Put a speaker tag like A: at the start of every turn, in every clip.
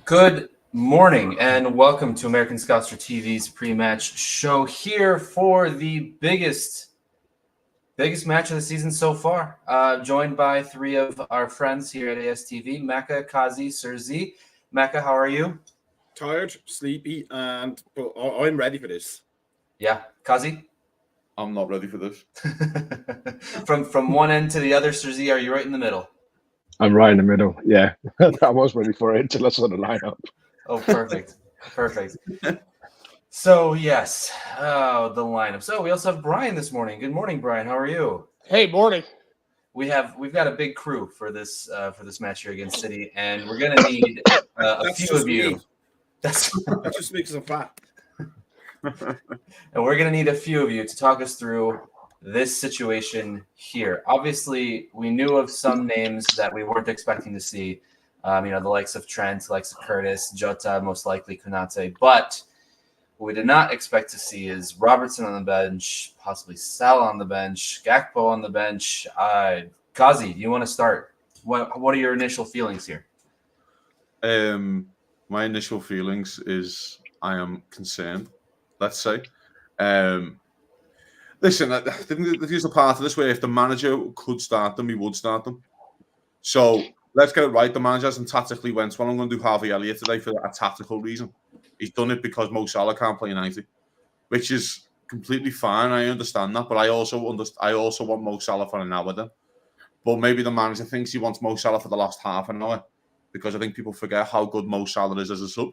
A: Good morning and welcome to American Scouts for TV's pre-match show here for the biggest match of the season so far. Joined by three of our friends here at ASTV, Mecca, Kazi, Sir Z. Mecca, how are you?
B: Tired, sleepy, but I'm ready for this.
A: Yeah, Kazi?
C: I'm not ready for this.
A: From one end to the other, Sir Z, are you right in the middle?
D: I'm right in the middle. Yeah, I was ready for it until I saw the lineup.
A: Oh, perfect. So, yes, the lineup. So, we also have Brian this morning. Good morning, Brian. How are you?
E: Hey, morning.
A: We've got a big crew for this match here against City, and we're going to need a few of you.
B: Me. That's just makes it fat.
A: And we're going to need a few of you to talk us through this situation here. Obviously, we knew of some names that we weren't expecting to see. The likes of Trent, the likes of Curtis, Jota, most likely Konate. But what we did not expect to see is Robertson on the bench, possibly Salah on the bench, Gakpo on the bench. Kazi, do you want to start? What are your initial feelings here?
C: My initial feelings is I am concerned, let's say. Listen, I think there's a part of this where if the manager could start them, he would start them. So let's get it right. The manager hasn't tactically went, well, I'm going to do Harvey Elliott today for a tactical reason. He's done it because Mo Salah can't play 90, which is completely fine. I understand that, but I also want Mo Salah for an hour then. But maybe the manager thinks he wants Mo Salah for the last half an hour because I think people forget how good Mo Salah is as a sub.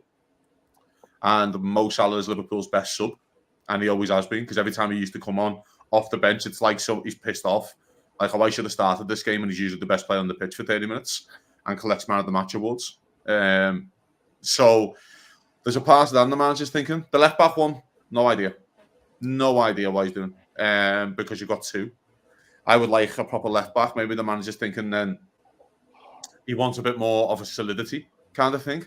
C: And Mo Salah is Liverpool's best sub. And he always has been, because every time he used to come on off the bench, it's like he's pissed off. Like, I should have started this game, and he's usually the best player on the pitch for 30 minutes and collects man of the match awards. So there's a part of that the manager's thinking. The left back one, no idea. No idea what he's doing, because you've got two. I would like a proper left back. Maybe the manager's thinking then he wants a bit more of a solidity kind of thing.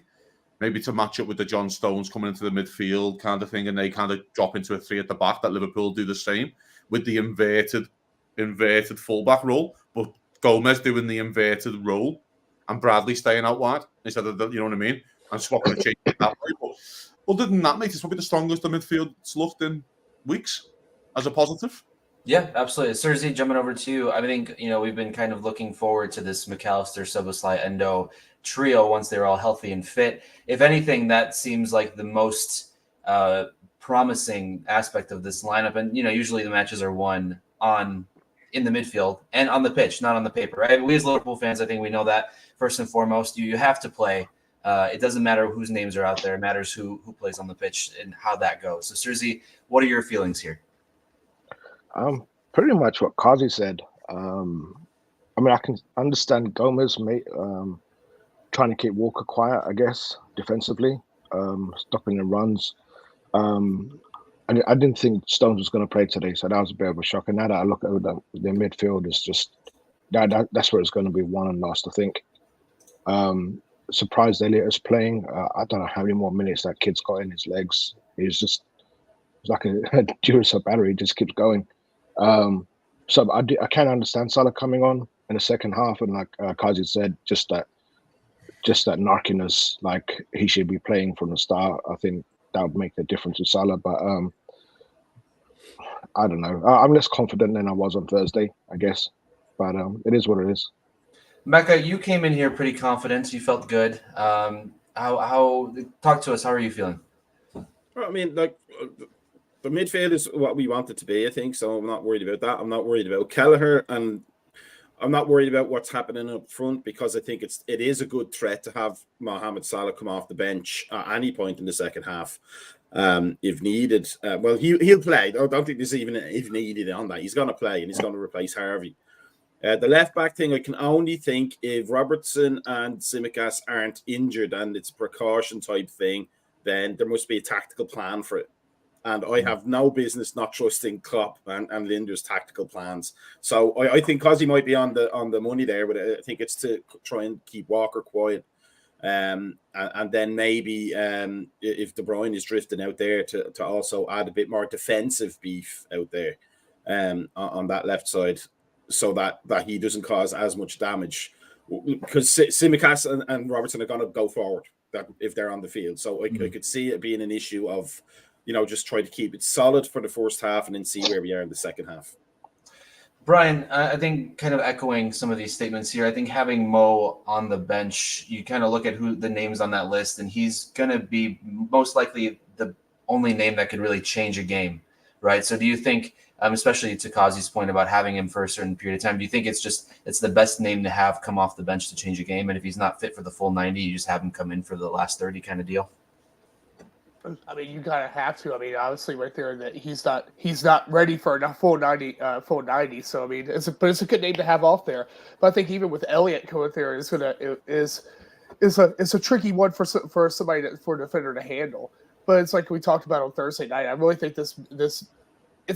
C: Maybe to match up with the John Stones coming into the midfield kind of thing, and they kind of drop into a three at the back, that Liverpool do the same with the inverted fullback role, but Gomez doing the inverted role and Bradley staying out wide instead of you know what I mean, and swapping the change that way. But other than that, mate, it's probably the strongest the midfield's looked in weeks as a positive.
A: Yeah, absolutely. Sergi, jumping over to you. I think, we've been kind of looking forward to this McAllister, Szoboszlai, Endo trio once they're all healthy and fit. If anything, that seems like the most promising aspect of this lineup. And, usually the matches are won in the midfield and on the pitch, not on the paper. Right? We as Liverpool fans, I think we know that first and foremost, you have to play. It doesn't matter whose names are out there. It matters who plays on the pitch and how that goes. So, Sergi, what are your feelings here?
D: Pretty much what Kazi said. I can understand Gomez trying to keep Walker quiet, I guess, defensively, stopping the runs. And I didn't think Stones was going to play today, so that was a bit of a shock. And now that I look at the midfield, is just that's where it's going to be won and lost, I think. Surprised Elliott is playing. I don't know how many more minutes that kid's got in his legs. It's like a Duracell battery, just keeps going. So I can understand Salah coming on in the second half, and like Kazi said, just that narkiness, like he should be playing from the start. I think that would make the difference with Salah, but I don't know. I'm less confident than I was on Thursday, I guess, but it is what it is.
A: Mecca, you came in here pretty confident. You felt good. How talk to us? How are you feeling?
B: Well, I mean, like the midfield is what we want it to be, I think. So I'm not worried about that. I'm not worried about Kelleher, and I'm not worried about what's happening up front, because I think it is a good threat to have Mohamed Salah come off the bench at any point in the second half, if needed. Well, he'll play. I don't think there's even if needed on that. He's going to play, and he's going to replace Harvey. The left back thing, I can only think if Robertson and Tsimikas aren't injured and it's a precaution type thing, then there must be a tactical plan for it. And I have no business not trusting Klopp and Linder's tactical plans. So I think Kazi might be on the money there, but I think it's to try and keep Walker quiet. And then maybe if De Bruyne is drifting out there to also add a bit more defensive beef out there on that left side, so that he doesn't cause as much damage. Because Tsimikas and Robertson are going to go forward. that if they're on the field. So I could see it being an issue of, just try to keep it solid for the first half and then see where we are in the second half.
A: Brian, I think kind of echoing some of these statements here, I think having Mo on the bench, you kind of look at who the names on that list, and he's going to be most likely the only name that could really change a game, right? So do you think, especially to Kazi's point about having him for a certain period of time, do you think it's the best name to have come off the bench to change a game? And if he's not fit for the full 90, you just have him come in for the last 30 kind of deal?
E: I mean, you kind of have to. I mean, obviously, right there, that he's not ready for a full 90. So I mean, it's a good name to have off there. But I think even with Elliott going there is a tricky one for a defender to handle. But it's like we talked about on Thursday night. I really think it's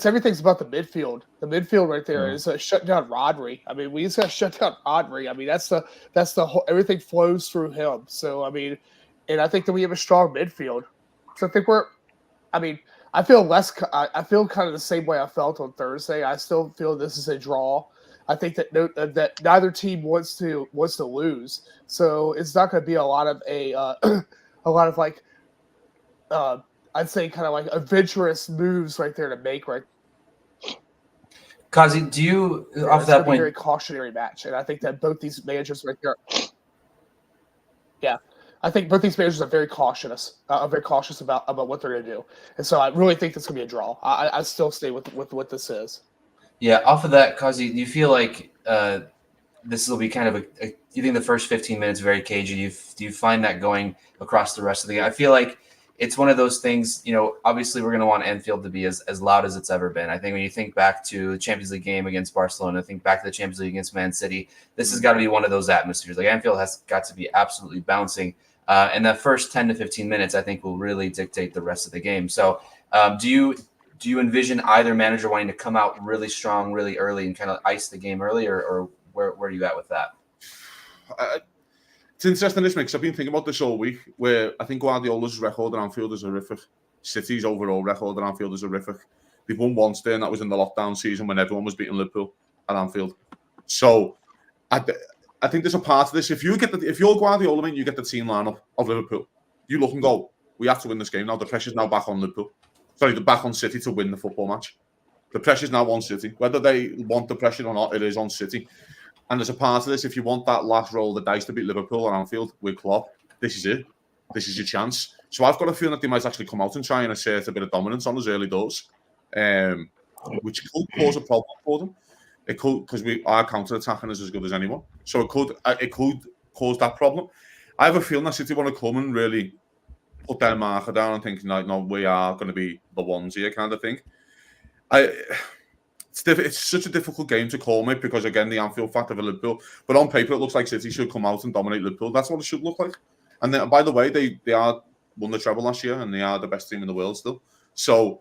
E: everything's about the midfield. The midfield right there is shut down Rodri. I mean, we just got to shut down Rodri. I mean, that's the whole, everything flows through him. So I mean, and I think that we have a strong midfield. So I think I feel kind of the same way I felt on Thursday. I still feel this is a draw. I think that neither team wants to lose. So it's not going to be a lot of like I'd say kind of like adventurous moves right there to make right.
A: Kazi, do you off that point?
E: Very cautionary match, and I think that both these managers right there. Yeah. I think both these managers are very cautious about what they're going to do, and so I really think this is going to be a draw. I still stay with what this is.
A: Yeah, off of that, Kazi, do you feel like this will be kind of you think the first 15 minutes very cagey? Do you find that going across the rest of the game? I feel like it's one of those things. Obviously we're going to want Anfield to be as loud as it's ever been. I think when you think back to the Champions League game against Barcelona, think back to the Champions League against Man City, this has got to be one of those atmospheres. Like Anfield has got to be absolutely bouncing. And that first 10 to 15 minutes, I think, will really dictate the rest of the game. So do you envision either manager wanting to come out really strong, really early and kind of ice the game early, or where are you at with that?
C: It's interesting, this mix. I've been thinking about this all week, where I think Guardiola's record at Anfield is horrific. City's overall record at Anfield is horrific. They've won once there, and that was in the lockdown season when everyone was beating Liverpool at Anfield. So I think there's a part of this. If you're Guardiola, mate, you get the team lineup of Liverpool. You look and go, we have to win this game now. The pressure's now back on Liverpool. Sorry, they're back on City to win the football match. The pressure's now on City. Whether they want the pressure or not, it is on City. And there's a part of this. If you want that last roll of the dice to beat Liverpool at Anfield with Klopp, this is it. This is your chance. So I've got a feeling that they might actually come out and try and assert a bit of dominance on us early doors, which could cause a problem for them. It could, because our counter-attacking is as good as anyone. So it could cause that problem. I have a feeling that City want to come and really put their marker down and think, no, we are going to be the ones here kind of thing. It's such a difficult game to call, mate, because, again, the Anfield factor for Liverpool. But on paper, it looks like City should come out and dominate Liverpool. That's what it should look like. And then, by the way, they are won the treble last year, and they are the best team in the world still. So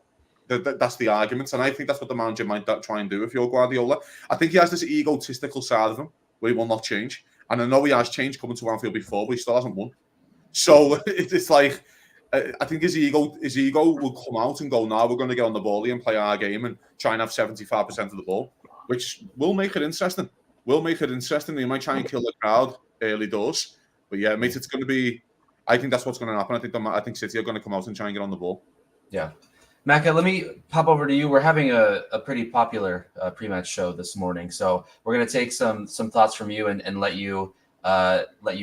C: that's the argument, and I think that's what the manager might try and do if you're Guardiola. I think he has this egotistical side of him where he will not change, and I know he has changed coming to Anfield before, but he still hasn't won. So it's like I think his ego will come out and go, "Now we're going to get on the ball here and play our game and try and have 75% of the ball," which will make it interesting. They might try and kill the crowd early doors, but yeah, mate, it's going to be. I think that's what's going to happen. I think City are going to come out and try and get on the ball.
A: Yeah. Macca, let me pop over to you. We're having a pretty popular pre-match show this morning, so we're going to take some thoughts from you and let you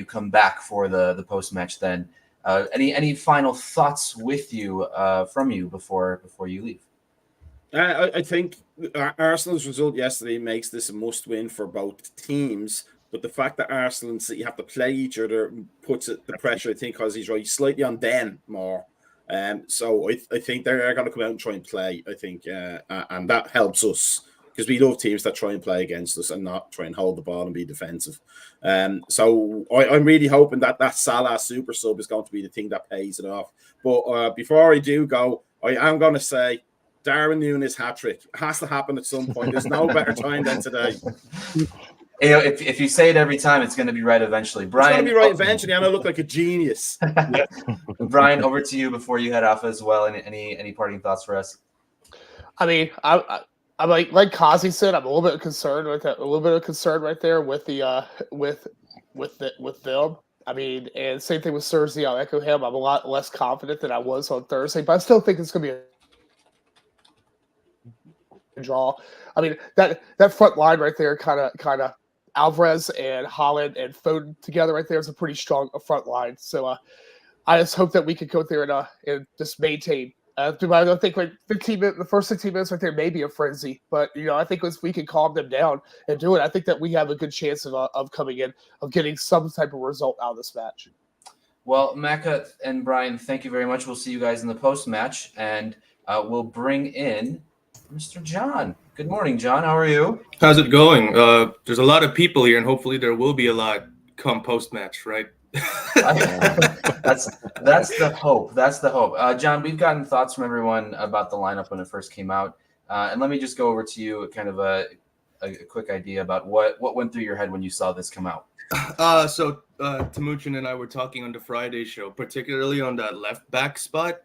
A: come back for the post-match. Then, any final thoughts with you from you before you leave?
B: I think Arsenal's result yesterday makes this a must-win for both teams. But the fact that Arsenal and City have to play each other puts the pressure, I think, because he's right, slightly on them more. So I think they're going to come out and try and play, I think, and that helps us because we love teams that try and play against us and not try and hold the ball and be defensive. So I'm really hoping that Salah super sub is going to be the thing that pays it off. But before I do go, I am going to say Darwin Núñez hat-trick. It has to happen at some point. There's no better time than today.
A: If you say it every time, it's going to be right eventually. Brian,
B: it's going to be right eventually, and I look like a genius.
A: Yeah. Brian, over to you before you head off as well. Any parting thoughts for us?
E: I mean, I'm like Kazi said, I'm a little bit concerned with that. A little bit of concern right there with the with them. I mean, and same thing with Cersei. I'll echo him. I'm a lot less confident than I was on Thursday, but I still think it's going to be a draw. I mean, that front line right there, kind of Alvarez and Holland and Foden together right there is a pretty strong front line. So I just hope that we could go there and just maintain. I don't think like the first 15 minutes right there may be a frenzy, but I think if we can calm them down and do it, I think that we have a good chance of coming in, of getting some type of result out of this match.
A: Well, Macca and Brian, thank you very much. We'll see you guys in the post match, and we'll bring in Mr. John. Good morning, John. How are you?
F: How's it going? There's a lot of people here, and hopefully there will be a lot come post match, right?
A: That's the hope. That's the hope. John, we've gotten thoughts from everyone about the lineup when it first came out, and let me just go over to you kind of a quick idea about what went through your head when you saw this come out.
F: So Timuchin and I were talking on the Friday show, particularly on that left back spot.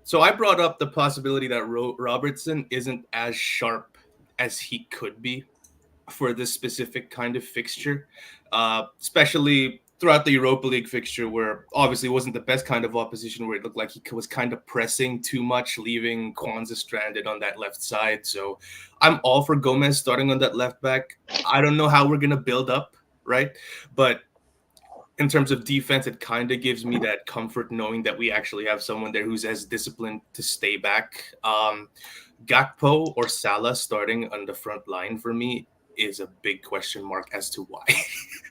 F: So I brought up the possibility that Robertson isn't as sharp as he could be for this specific kind of fixture, especially throughout the Europa League fixture, where obviously it wasn't the best kind of opposition, where it looked like he was kind of pressing too much, leaving Kwanzaa stranded on that left side. So I'm all for Gomez starting on that left back. I don't know how we're going to build up, right? But in terms of defense, it kind of gives me that comfort knowing that we actually have someone there who's as disciplined to stay back. Gakpo or Salah starting on the front line for me is a big question mark as to why.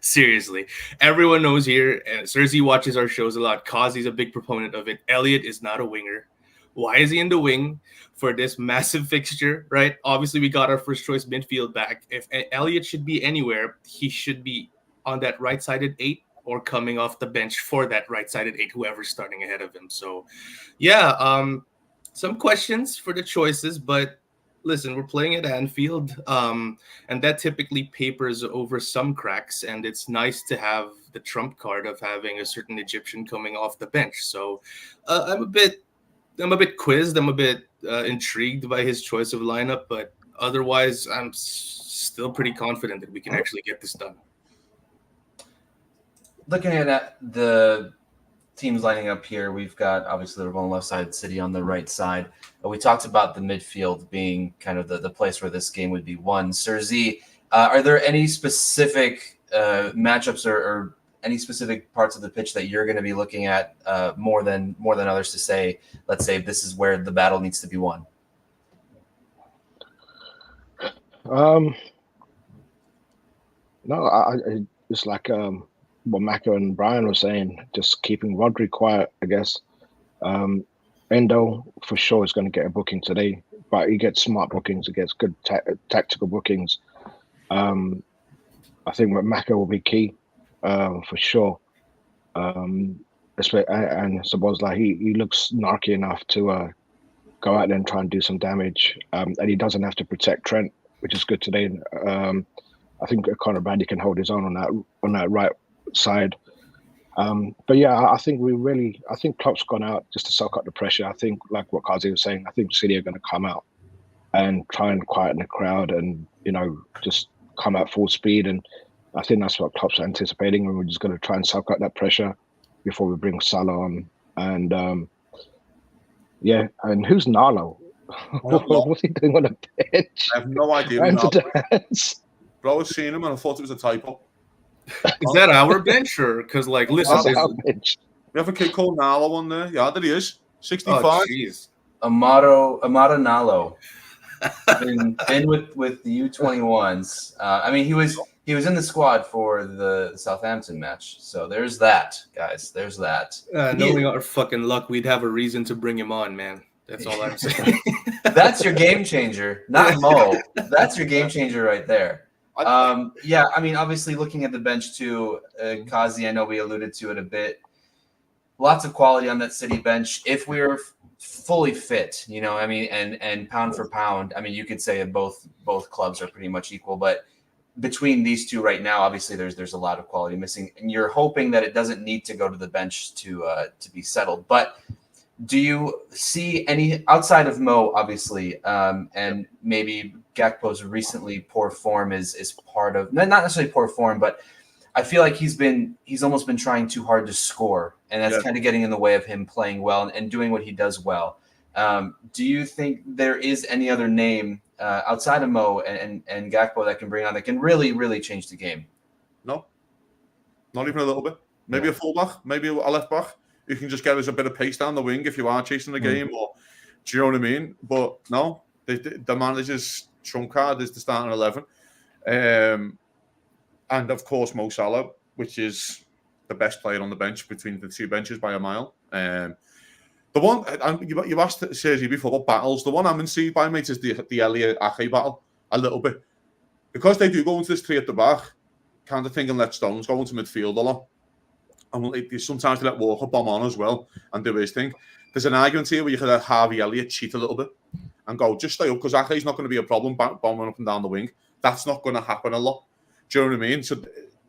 F: Seriously. Everyone knows here, and Cersei watches our shows a lot. Kazi's a big proponent of it. Elliot is not a winger. Why is he in the wing for this massive fixture, right? Obviously, we got our first choice midfield back. If Elliot should be anywhere, he should be on that right-sided 8 or coming off the bench for that right-sided 8, whoever's starting ahead of him. So, yeah, some questions for the choices, but listen, we're playing at Anfield, and that typically papers over some cracks, and it's nice to have the trump card of having a certain Egyptian coming off the bench. So I'm a bit quizzed. I'm a bit intrigued by his choice of lineup, but otherwise, I'm still pretty confident that we can actually get this done.
A: Looking at the teams lining up here, we've got obviously Liverpool on the left side, City on the right side. We talked about the midfield being kind of the place where this game would be won. Cersei, are there any specific matchups or any specific parts of the pitch that you're going to be looking at more than others to say, let's say this is where the battle needs to be won?
D: No, I it's like what Mako and Brian were saying, just keeping Rodri quiet, I guess. Endo for sure is going to get a booking today, but he gets smart bookings, he gets good tactical bookings. I think that Mako will be key for sure. And Szoboszlai, he looks narky enough to go out there and try and do some damage, and he doesn't have to protect Trent, which is good today. I think Conor Bradley can hold his own on that right side. But yeah, I think Klopp's gone out just to soak up the pressure. I think, like what Kazi was saying, I think City are going to come out and try and quieten the crowd and, just come out full speed. And I think that's what Klopp's anticipating. And we're just going to try and soak up that pressure before we bring Salah on. And and who's Nalo? What's he doing on the bench?
C: I have no idea. Bro, I was seeing him and I thought it was a typo.
F: Is that our bench or because listen,
C: we have a kid called Nalo on there. Yeah, there he is. 65.
F: Oh, jeez.
A: Amado Nalo. been with the U21s. I mean, he was in the squad for the Southampton match. So there's that, guys. There's that.
F: Knowing our fucking luck, we'd have a reason to bring him on, man. That's all I'm saying.
A: That's your game changer, not Mo. That's your game changer right there. Yeah, I mean, obviously looking at the bench too, Kazi, I know we alluded to it a bit. Lots of quality on that City bench. If we're fully fit, I mean, and pound for pound, I mean, you could say both clubs are pretty much equal, but between these two right now, obviously there's a lot of quality missing, and you're hoping that it doesn't need to go to the bench to be settled. But do you see any outside of Mo, obviously, and maybe Gakpo's recently poor form is part of not necessarily poor form, but I feel like he's almost been trying too hard to score, and that's kind of getting in the way of him playing well and doing what he does well. Do you think there is any other name outside of Mo and Gakpo that can bring on that can really, really change the game?
C: No, not even a little bit. Maybe a fullback, maybe a left back. You can just get us a bit of pace down the wing if you are chasing the game, or do you know what I mean? But no, the manager's trump card is the starting 11. And of course, Mo Salah, which is the best player on the bench between the two benches by a mile. The one you asked Sergi before about battles. The one I'm intrigued by, mate, is the Elliott Ake battle a little bit, because they do go into this three at the back, kind of thinking let Stones go into midfield a lot, and sometimes they let Walker bomb on as well and do his thing. There's an argument here where you could let Harvey Elliott cheat a little bit and go just stay up, because Ake's not going to be a problem bombing up and down the wing. That's not going to happen a lot. Do you know what I mean? So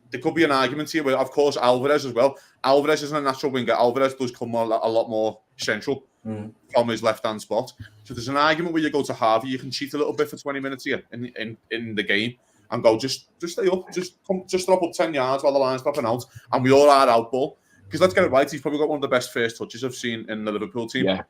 C: there could be an argument here where, of course, Alvarez as well. Alvarez isn't a natural winger. Alvarez does come a lot more central from his left-hand spot. So there's an argument where you go to Harvey, you can cheat a little bit for 20 minutes here in the game and go, just stay up, just drop up 10 yards while the line's popping out, and we all are out ball. Because let's get it right, he's probably got one of the best first touches I've seen in the Liverpool team to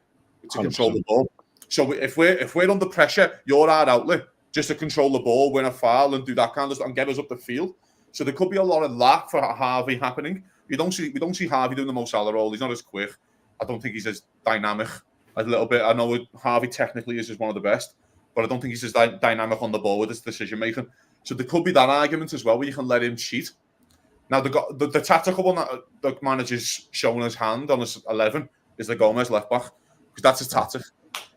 C: control the ball. So if we're under pressure, you're our outlet just to control the ball, win a foul, and do that kind of stuff, and get us up the field. So there could be a lot of that for Harvey happening. We don't see Harvey doing the Mo Salah role. He's not as quick. I don't think he's as dynamic a little bit. I know Harvey technically is just one of the best, but I don't think he's as dynamic on the ball with his decision making. So there could be that argument as well, where you can let him cheat. Now the tactical one that the manager's showing his hand on his 11 is the Gomez left back, because that's his tactic.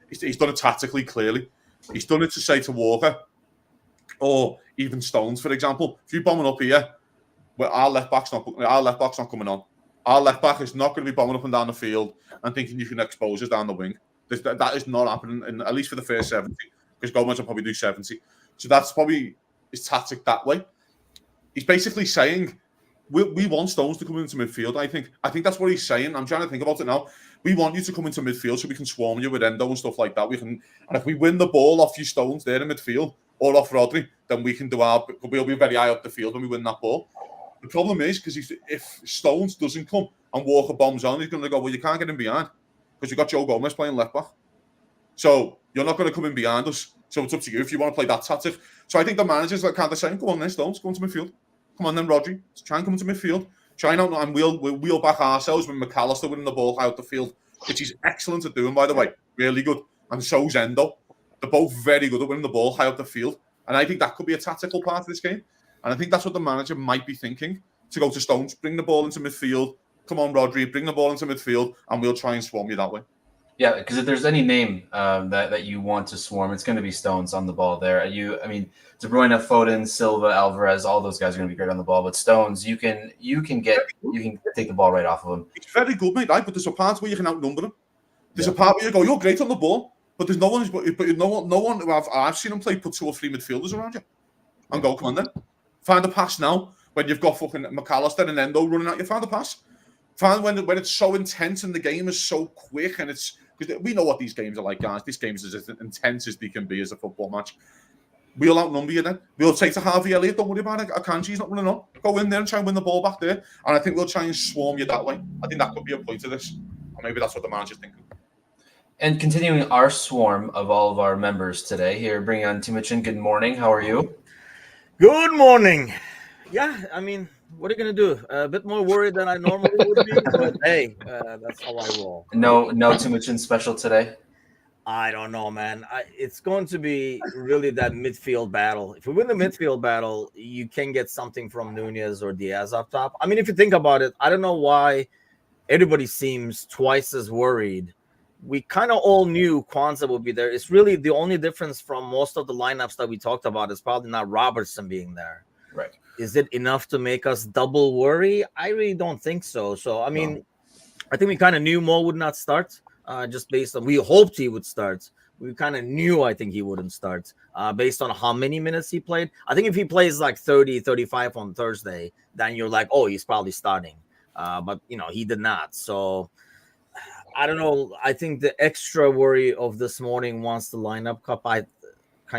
C: He's done it tactically, clearly. He's done it to say to Walker, or even Stones, for example, if you're bombing up here, well, our left back's not coming on. Our left back is not going to be bombing up and down the field and thinking you can expose us down the wing. That is not happening, at least for the first 70, because Gomez will probably do 70. So that's probably his tactic that way. He's basically saying, we want Stones to come into midfield, I think. I think that's what he's saying. I'm trying to think about it now. We want you to come into midfield so we can swarm you with Endo and stuff like that. And if we win the ball off you Stones there in midfield, or off Rodri, then we'll be very high up the field when we win that ball. The problem is, because if Stones doesn't come and Walker bombs on, he's going to go, well, you can't get him behind, because you've got Joe Gomez playing left back. So you're not going to come in behind us. So it's up to you if you want to play that tactic. So I think the manager's like kind of saying, go on then, Stones, go into midfield. Come on then, Rodri, try and come into midfield. Try and we'll back ourselves with McAllister winning the ball out the field, which he's excellent at doing, by the way. Really good. And so's Endo. They're both very good at winning the ball high up the field. And I think that could be a tactical part of this game. And I think that's what the manager might be thinking, to go to Stones, bring the ball into midfield. Come on, Rodri, bring the ball into midfield, and we'll try and swarm you that way.
A: Yeah, because if there's any name that you want to swarm, it's going to be Stones on the ball there. De Bruyne, Foden, Silva, Alvarez, all those guys are going to be great on the ball. But Stones, you can take the ball right off of him.
C: It's very good, mate. Right? But there's a part where you can outnumber him. There's a part where you go, you're great on the ball, but there's no one who I've seen him play, put 2 or 3 midfielders around you and go, come on then, find a pass now. When you've got fucking McAllister and Endo running at you, find a pass. Find when it's so intense and the game is so quick, and it's because we know what these games are like, guys. These games are as intense as they can be as a football match. We'll outnumber you then. We'll take to Harvey Elliott. Don't worry about it. Akanji's not running on. Go in there and try and win the ball back there. And I think we'll try and swarm you that way. I think that could be a point to this. Or maybe that's what the manager's thinking.
A: And continuing our swarm of all of our members today, here bringing on Timuchin. Good morning. How are you?
G: Good morning. Yeah, I mean, what are you going to do? A bit more worried than I normally would be, but hey, that's how I roll.
A: No Timuchin special today?
G: I don't know, man. It's going to be really that midfield battle. If we win the midfield battle, you can get something from Nunez or Diaz up top. I mean, if you think about it, I don't know why everybody seems twice as worried. We kind of all knew Kwanzaa would be there. It's really the only difference from most of the lineups that we talked about is probably not Robertson being there.
A: Right.
G: Is it enough to make us double worry? I really don't think so. So, I mean, I think we kind of knew Mo would not start. Just based on, we hoped he would start. We kind of knew, I think he wouldn't start based on how many minutes he played. I think if he plays like 30, 35 on Thursday, then you're like, oh, he's probably starting. But, he did not. So I don't know. I think the extra worry of this morning once the lineup cup kind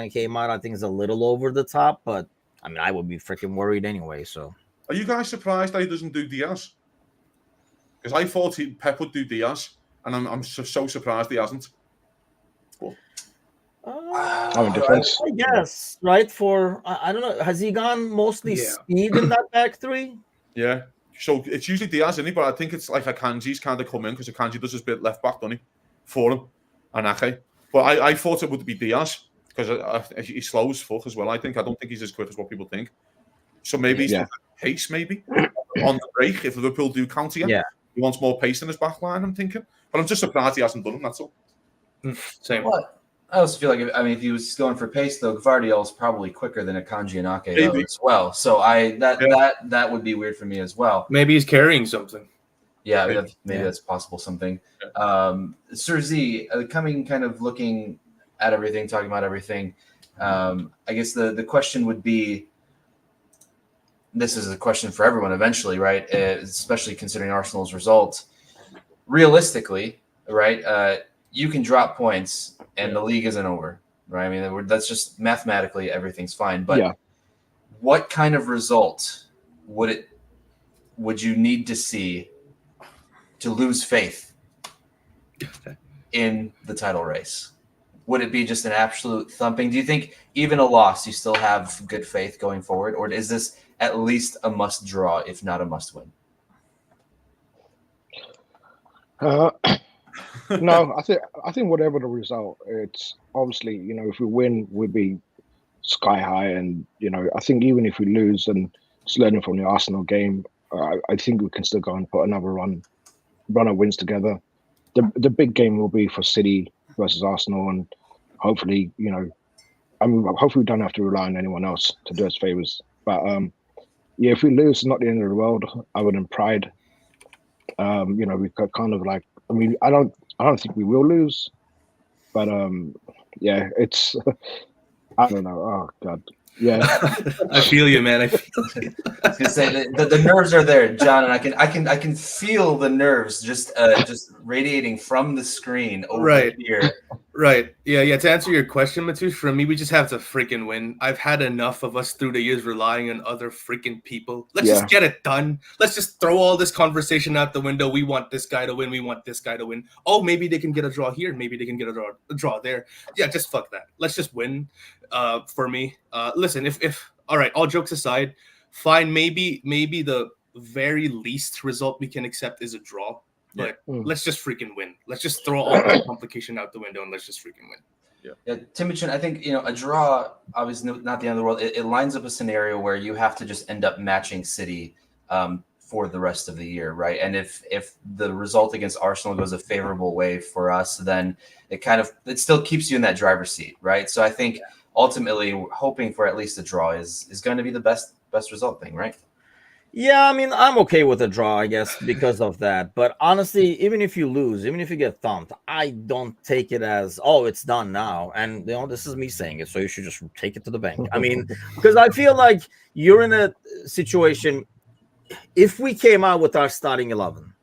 G: of came out, I think is a little over the top. But, I mean, I would be freaking worried anyway. So
C: Are you guys surprised that he doesn't do Diaz? Because I thought Pep would do Diaz, and I'm so surprised he hasn't.
D: in defense.
G: I guess, right? I don't know. Has he gone mostly speed in that back three?
C: Yeah. So it's usually Diaz, isn't he? But I think it's like Akanji's kind of come in because Akanji does his bit left back, doesn't he? For him. And Ake. But I thought it would be Diaz because he's slow as fuck as well. I don't think he's as quick as what people think. So maybe he's pace, maybe on the break. If Liverpool do counter him, he wants more pace in his back line, I'm thinking. But I'm just surprised he hasn't done it, that's all.
F: Same.
A: What? I also feel like if he was going for pace, though, Gvardiol's probably quicker than Akanji and Ake as well. So that would be weird for me as well.
F: Maybe he's carrying something.
A: Yeah, maybe that's possible. Something. Sir Z, looking at everything, talking about everything. I guess the question would be. This is a question for everyone eventually, right? Especially considering Arsenal's result. Realistically, right? You can drop points and the league isn't over, right? I mean, that's just mathematically everything's fine. But what kind of result would you need to see to lose faith in the title race? Would it be just an absolute thumping? Do you think even a loss, you still have good faith going forward? Or is this at least a must draw, if not a must win?
D: No, I think whatever the result, it's obviously, if we win, we'll be sky high. And, I think even if we lose and just learning from the Arsenal game, I think we can still go and put another run of wins together. The big game will be for City versus Arsenal, and hopefully, hopefully we don't have to rely on anyone else to do us favors. But if we lose, it's not the end of the world. Other than pride, we got kind of like. I mean, I don't think we will lose, but it's. I don't know. Oh God. Yeah,
F: I feel you, man. I feel you.
A: I was gonna say the nerves are there, John, and I can feel the nerves just radiating from the screen over here.
F: Right. Yeah. To answer your question, Matush, for me, we just have to freaking win. I've had enough of us through the years relying on other freaking people. Let's just get it done. Let's just throw all this conversation out the window. We want this guy to win. We want this guy to win. Oh, maybe they can get a draw here. Maybe they can get a draw there. Yeah, just fuck that. Let's just win. For me, listen. If all right, all jokes aside, fine. Maybe the very least result we can accept is a draw. But let's just freaking win. Let's just throw all that complication out the window and let's just freaking win.
A: Yeah, Timothy, I think a draw obviously not the end of the world. It lines up a scenario where you have to just end up matching City for the rest of the year, right? And if the result against Arsenal goes a favorable way for us, then it still keeps you in that driver's seat, right? So I think ultimately hoping for at least a draw is going to be the best result thing, right?
G: Yeah, I mean, I'm okay with a draw, I guess, because of that. But honestly, even if you lose, even if you get thumped, I don't take it as, oh, it's done now. And, this is me saying it, so you should just take it to the bank. I mean, because I feel like you're in a situation, if we came out with our starting 11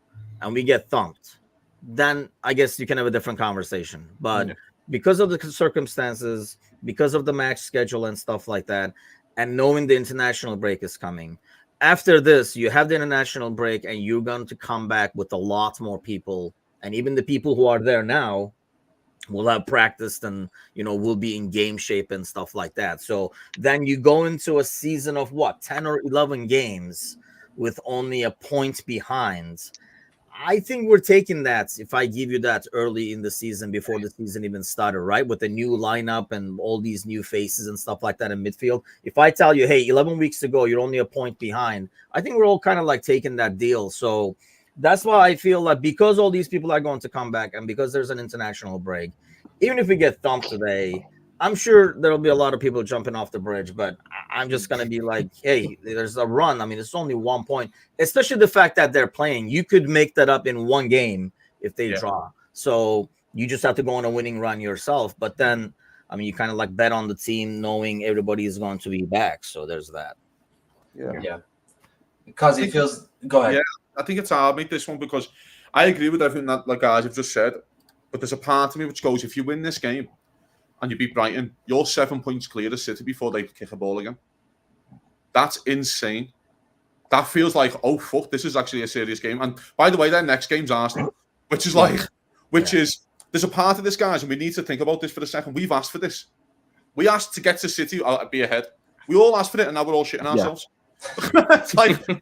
G: and we get thumped, then I guess you can have a different conversation. But because of the circumstances, because of the match schedule and stuff like that, and knowing the international break is coming, after this, you have the international break and you're going to come back with a lot more people. And even the people who are there now will have practiced and, will be in game shape and stuff like that. So then you go into a season of 10 or 11 games with only a point behind. I think we're taking that if I give you that early in the season before the season even started, right? With the new lineup and all these new faces and stuff like that in midfield. If I tell you, hey, 11 weeks to go, you're only a point behind, I think we're all kind of like taking that deal. So that's why I feel like because all these people are going to come back and because there's an international break, even if we get thumped today, I'm sure there'll be a lot of people jumping off the bridge, but I'm just going to be like, hey, there's a run. I mean, it's only 1 point, especially the fact that they're playing. You could make that up in one game if they draw. So you just have to go on a winning run yourself. But then, I mean, you kind of like bet on the team knowing everybody is going to be back. So there's that.
A: Yeah. Because it feels – go ahead.
C: Yeah, I think it's hard, mate, this one, because I agree with everything that the guys have just said. But there's a part of me which goes, if you win this game, and you beat Brighton, you're 7 points clear of City before they kick a ball again. That's insane. that feels like, oh fuck, this is actually a serious game. And by the way, their next game's Arsenal, which is like, there's a part of this, guys, and we need to think about this for a second. We've asked for this. We asked to get to City, be ahead. We all asked for it, and now we're all shitting ourselves. It's like, you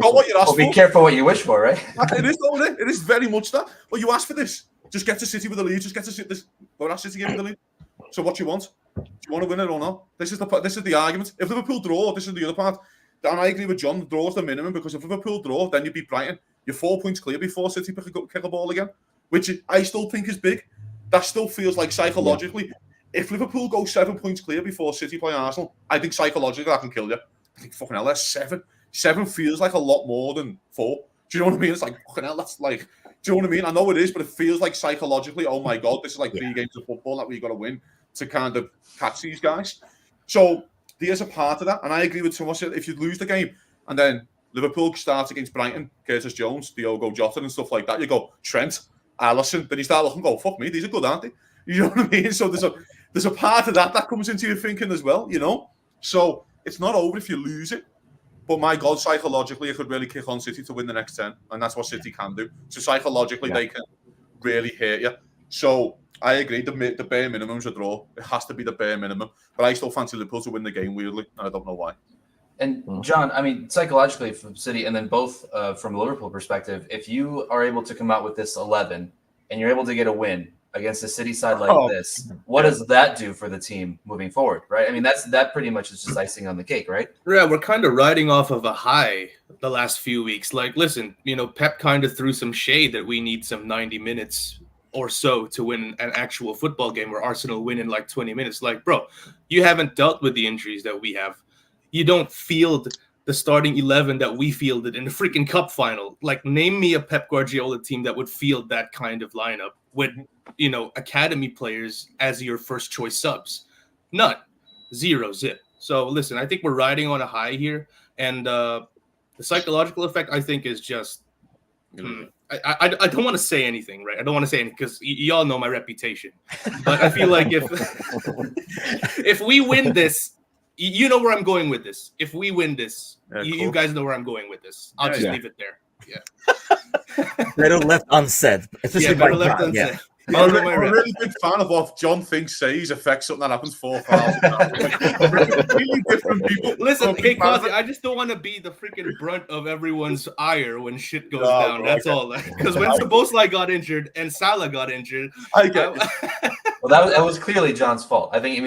C: got what you asked for.
A: Be careful what you wish for, right?
C: It is, though, isn't it? It is very much that. Well, you asked for this. Just get to City with the lead. Just get to City. We're at City game with the lead. So what do you want? Do you want to win it or not? This is the argument. If Liverpool draw, this is the other part. And I agree with John. The draw is the minimum, because if Liverpool draw, then you beat Brighton. You're 4 points clear before City kick a ball again, which I still think is big. That still feels like psychologically. If Liverpool go 7 points clear before City play Arsenal, I think psychologically that can kill you. I think fucking hell, that's 7. 7 feels like a lot more than 4. Do you know what I mean? It's like, fucking hell, that's like, do you know what I mean? I know it is, but it feels like psychologically, oh my God, this is like 3 games of football that we've got to win to kind of catch these guys. So there's a part of that. And I agree with Thomas. If you lose the game and then Liverpool starts against Brighton, Curtis Jones, Diogo Jota and stuff like that, you go, Trent, Alisson, then you start looking, go, fuck me, these are good, aren't they? You know what I mean? So there's a part of that comes into your thinking as well, you know? So it's not over if you lose it. But my God, psychologically, it could really kick on City to win the next 10. And that's what City can do. So psychologically, they can really hurt you. So I agree, the bare minimum is a draw. It has to be the bare minimum. But I still fancy Liverpool to win the game, weirdly. And I don't know why.
A: And John, I mean, psychologically from City, and then both from a Liverpool perspective, if you are able to come out with this 11 and you're able to get a win against a City side like this, what does that do for the team moving forward, right? I mean, that pretty much is just icing on the cake, right?
F: Yeah, we're kind of riding off of a high the last few weeks. Like, listen, Pep kind of threw some shade that we need some 90 minutes or so to win an actual football game where Arsenal win in like 20 minutes. Like, bro, you haven't dealt with the injuries that we have. You don't field the starting 11 that we fielded in the freaking cup final. Like, name me a Pep Guardiola team that would field that kind of lineup with, academy players as your first choice subs. None. 0, zip. So listen, I think we're riding on a high here. And the psychological effect, I think, is just, I don't want to say anything, right? I don't want to say anything because y'all know my reputation. But I feel like if we win this, you know where I'm going with this. If we win this, you guys know where I'm going with this. I'll just leave it there. Yeah.
G: Better left unsaid.
F: Better left unsaid.
G: Yeah.
C: I'm a really big fan of what John thinks says affects something that happens 4,000 times. Really different people.
F: Listen, hey, Cosy, I just don't want to be the freaking brunt of everyone's ire when shit goes down. That's all. Because when Szoboszlai got injured and Salah got injured,
C: I get it.
A: Well, that was clearly John's fault. I think,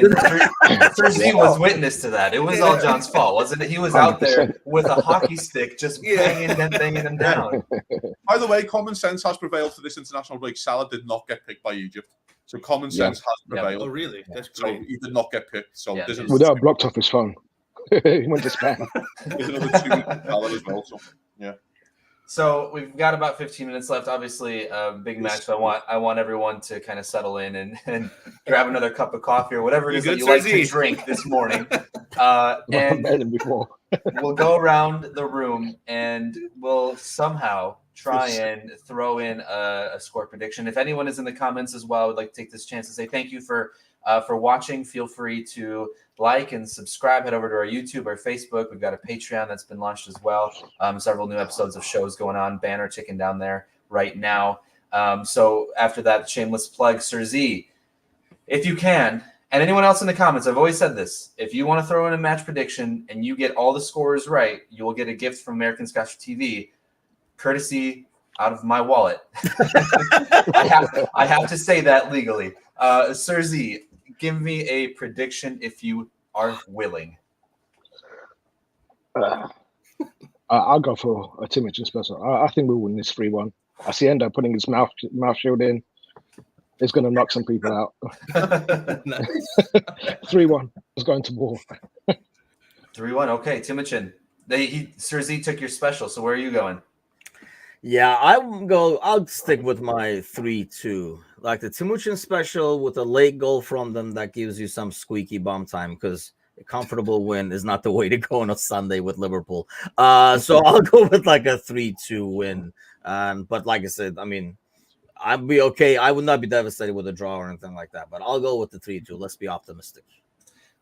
A: Sir Z was witness to that. It was all John's fault, wasn't it? He was out there with a hockey stick just banging him down.
C: By the way, common sense has prevailed for this international break. Salah did not get picked by Egypt. So common sense has prevailed.
F: Oh, really? That's great.
C: So he did not get picked. So there's
D: without blocked off his phone. He went to spam.
C: There's another 2 weeks as well. So, yeah.
A: So we've got about 15 minutes left. Obviously, a big match. So I want everyone to kind of settle in and grab another cup of coffee or whatever it is that you like to drink this morning. And we'll go around the room and we'll somehow try and throw in a score prediction. If anyone is in the comments as well, I would like to take this chance to say thank you for watching. Feel free to like and subscribe. Head over to our YouTube or Facebook. We've got a Patreon that's been launched as well. Several new episodes of shows going on. Banner ticking down there right now. So after that shameless plug, Sir Z, if you can, and anyone else in the comments, I've always said this, if you want to throw in a match prediction and you get all the scores right, you will get a gift from American Scotch TV, courtesy out of my wallet. I have to say that legally. Sir Z, give me a prediction if you are willing.
D: I'll go for a Prematch special. I think we'll win this 3-1. I see Endo putting his mouth shield in. It's going to knock some people out. 3-1. It's going to war.
A: 3-1. Okay, Timochin. Sir Z took your special. So where are you going?
G: Yeah, I'll stick with my 3-2. Like the Timuchin special with a late goal from them that gives you some squeaky bum time because a comfortable win is not the way to go on a Sunday with Liverpool. So I'll go with like a 3-2 win. But like I said, I mean, I'd be okay. I would not be devastated with a draw or anything like that. But I'll go with the 3-2. Let's be optimistic.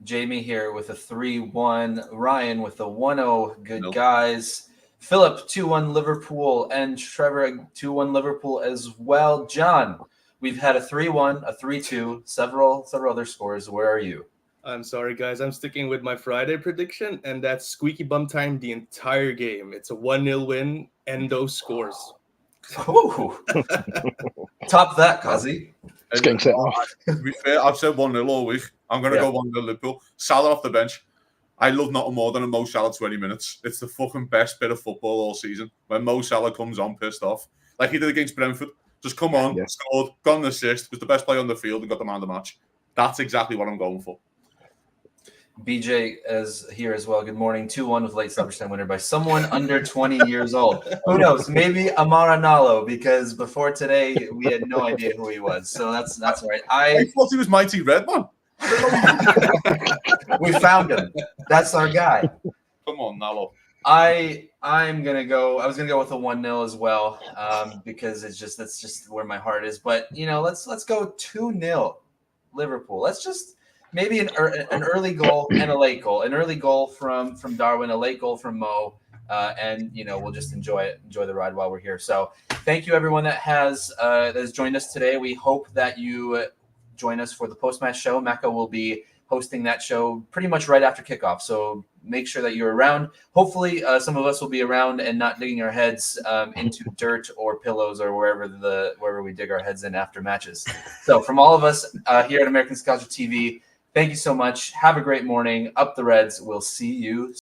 A: Jamie here with a 3-1. Ryan with a 1-0. Good guys. Philip 2-1 Liverpool, and Trevor 2-1 Liverpool as well. John, we've had a 3-1, a 3-2, several other scores. Where are you?
F: I'm sorry, guys. I'm sticking with my Friday prediction, and that's squeaky bum time the entire game. It's a 1-0 win. Endo scores.
A: Ooh. Top that, Kazi.
D: It's getting set off.
C: To be fair, I've said 1-0 all week. I'm going to go 1-0 Liverpool. Salah off the bench. I love nothing more than a Mo Salah 20 minutes. It's the fucking best bit of football all season. When Mo Salah comes on pissed off, like he did against Brentford. Just come on, scored, got an assist, was the best player on the field and got the man of the match. That's exactly what I'm going for.
A: BJ is here as well. Good morning. 2-1 with late Silverstone winner by someone under 20 years old. Who knows? Maybe Amara Nalo, because before today we had no idea who he was. So that's all right.
C: I thought he was Mighty Red, man.
A: We found him. That's our guy.
C: Come on, Nalo.
A: I was gonna go with a 1-0 as well, because that's just where my heart is. But let's go 2-0 Liverpool. Let's just maybe an early goal and a late goal. An early goal from Darwin, a late goal from Mo, and we'll just enjoy the ride while we're here. So thank you everyone that has joined us today. We hope that you join us for the post-match show. Mecca will be hosting that show pretty much right after kickoff. So make sure that you're around. Hopefully, some of us will be around and not digging our heads into dirt or pillows or wherever we dig our heads in after matches. So from all of us here at American Scouser TV, thank you so much. Have a great morning. Up the Reds. We'll see you